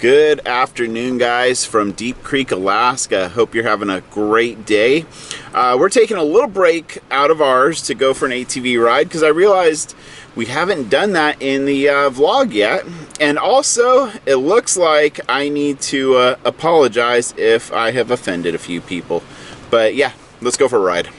Good afternoon, guys, from Deep Creek, Alaska. Hope you're having a great day. We're taking a little break out of ours to go for an ATV ride because I realized we haven't done that in the vlog yet. And also, it looks like I need to apologize if I have offended a few people. But yeah, let's go for a ride.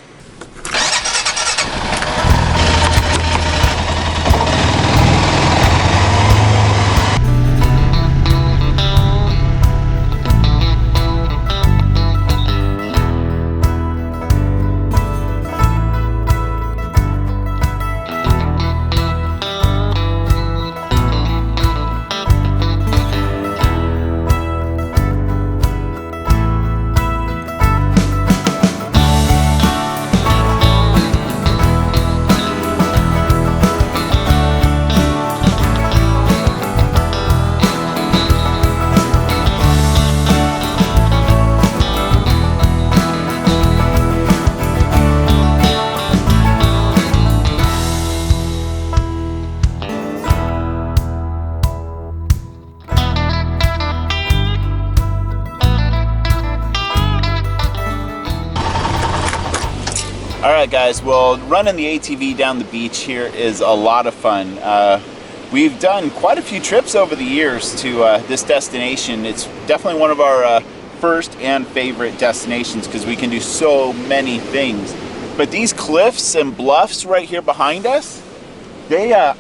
Alright guys, well, running the ATV down the beach here is a lot of fun. We've done quite a few trips over the years to this destination. It's definitely one of our first and favorite destinations because we can do so many things. But these cliffs and bluffs right here behind us, they're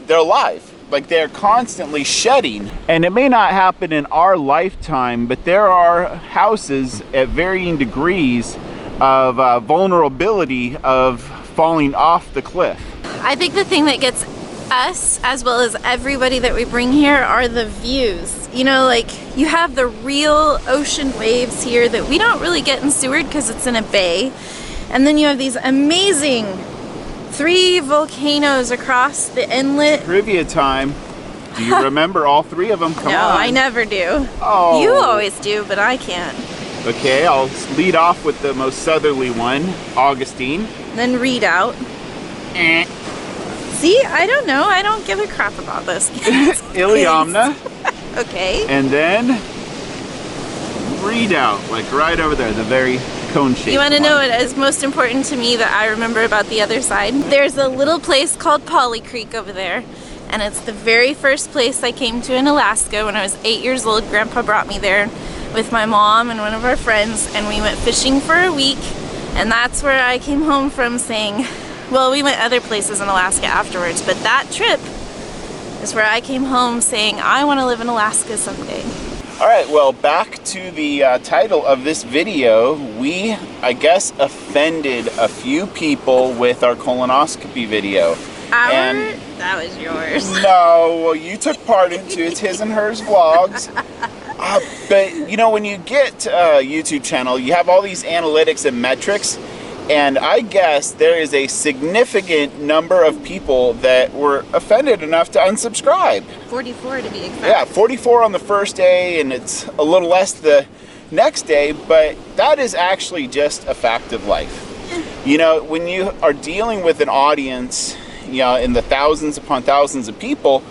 alive. Like, they're constantly shedding. And it may not happen in our lifetime, but there are houses at varying degrees of vulnerability of falling off the cliff. I think the thing that gets us, as well as everybody that we bring here, are the views. You know, like, you have the real ocean waves here that we don't really get in Seward because it's in a bay. And then you have these amazing 3 volcanoes across the inlet. Trivia time. Do you remember all 3 of them? Come on. No, I never do. Oh. You always do, but I can't. Okay, I'll lead off with the most southerly one, Augustine. Then Redoubt. See, I don't know. I don't give a crap about this. Iliamna. Okay. And then Redoubt, like right over there, the very cone-shaped You want to one. know what is most important to me that I remember about the other side? There's a little place called Polly Creek over there. And it's the very first place I came to in Alaska when I was 8 years old. Grandpa brought me there with my mom and one of our friends, and we went fishing for a week, and that's where I came home from saying, well, we went other places in Alaska afterwards, but that trip is where I came home saying, I want to live in Alaska someday. Alright, well, back to the title of this video. We, I guess, offended a few people with our colonoscopy video. That was yours. No, well, you took part into it's his and hers vlogs. But, you know, when you get a YouTube channel, you have all these analytics and metrics, and I guess there is a significant number of people that were offended enough to unsubscribe. 44 to be exact. Yeah, 44 on the first day, and it's a little less the next day, but that is actually just a fact of life. You know, when you are dealing with an audience, you know, in the thousands upon thousands of people,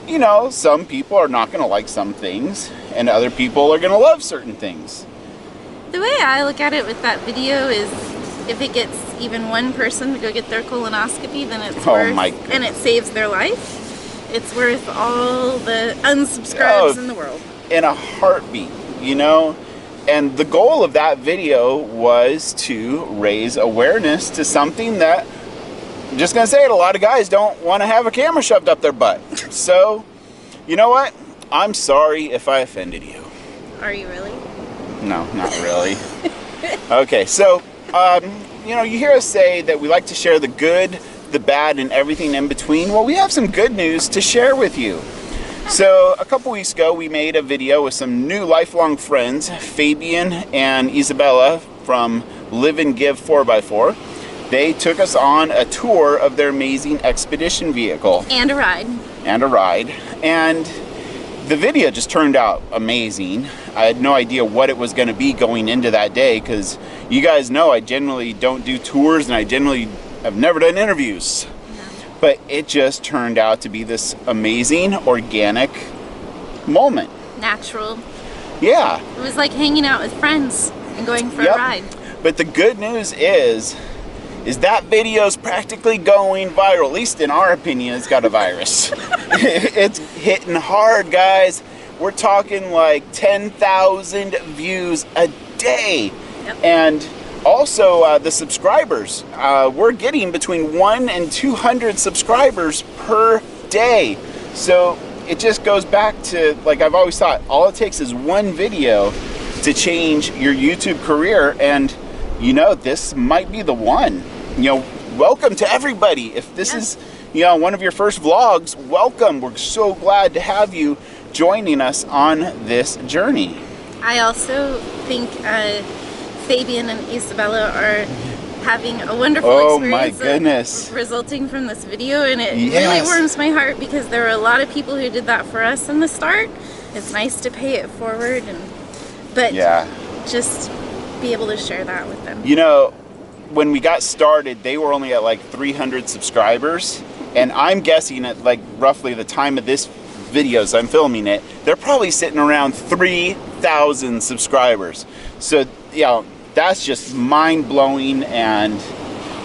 you know, some people are not going to like some things, and other people are going to love certain things. The way I look at it with that video is, if it gets even one person to go get their colonoscopy, then it's worth, and it saves their life, it's worth all the unsubscribes in the world. In a heartbeat, you know? And the goal of that video was to raise awareness to something that, I'm just gonna say it, a lot of guys don't want to have a camera shoved up their butt. So, you know what? I'm sorry if I offended you. Are you really? No, not really. Okay, so, you know, you hear us say that we like to share the good, the bad, and everything in between. Well, we have some good news to share with you. So, a couple weeks ago, we made a video with some new lifelong friends, Fabian and Isabella from Live and Give 4x4. They took us on a tour of their amazing expedition vehicle. And a ride. And a ride. And the video just turned out amazing. I had no idea what it was going to be going into that day, because you guys know I generally don't do tours, and I generally have never done interviews. No. But it just turned out to be this amazing, organic moment. natural. Yeah. It was like hanging out with friends and going for a ride. But the good news is that video's practically going viral. At least in our opinion, it's got a virus. It's hitting hard, guys. We're talking like 10,000 views a day. Yep. And also the subscribers. We're getting between 1 and 200 subscribers per day. So it just goes back to, like I've always thought, all it takes is one video to change your YouTube career, and you know, this might be the one. You know, welcome to everybody. If this is, you know, one of your first vlogs, welcome. We're so glad to have you joining us on this journey. I also think Fabian and Isabella are having a wonderful experience. My goodness. Resulting from this video, and it really warms my heart because there were a lot of people who did that for us in the start. It's nice to pay it forward, but just be able to share that with them. You know, when we got started, they were only at like 300 subscribers, and I'm guessing at like roughly the time of this video, as I'm filming it, they're probably sitting around 3,000 subscribers. So, you know, that's just mind-blowing, and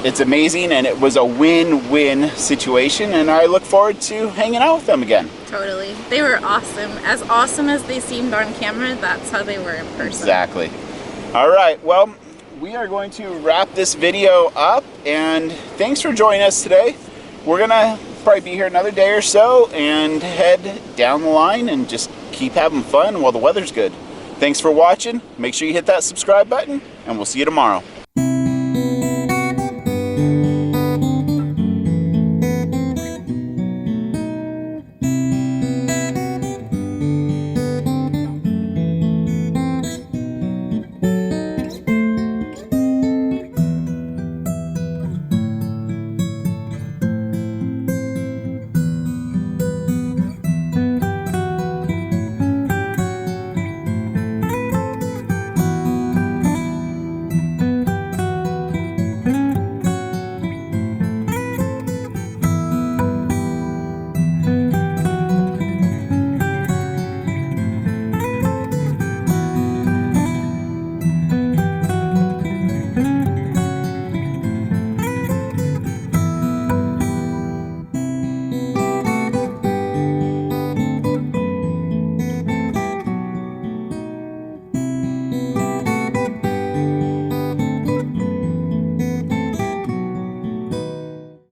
it's amazing, and it was a win-win situation, and I look forward to hanging out with them again. Totally. They were awesome. As awesome as they seemed on camera, that's how they were in person. Exactly. All right, well, we are going to wrap this video up, and thanks for joining us today. We're gonna probably be here another day or so and head down the line and just keep having fun while the weather's good. Thanks for watching. Make sure you hit that subscribe button, and we'll see you tomorrow.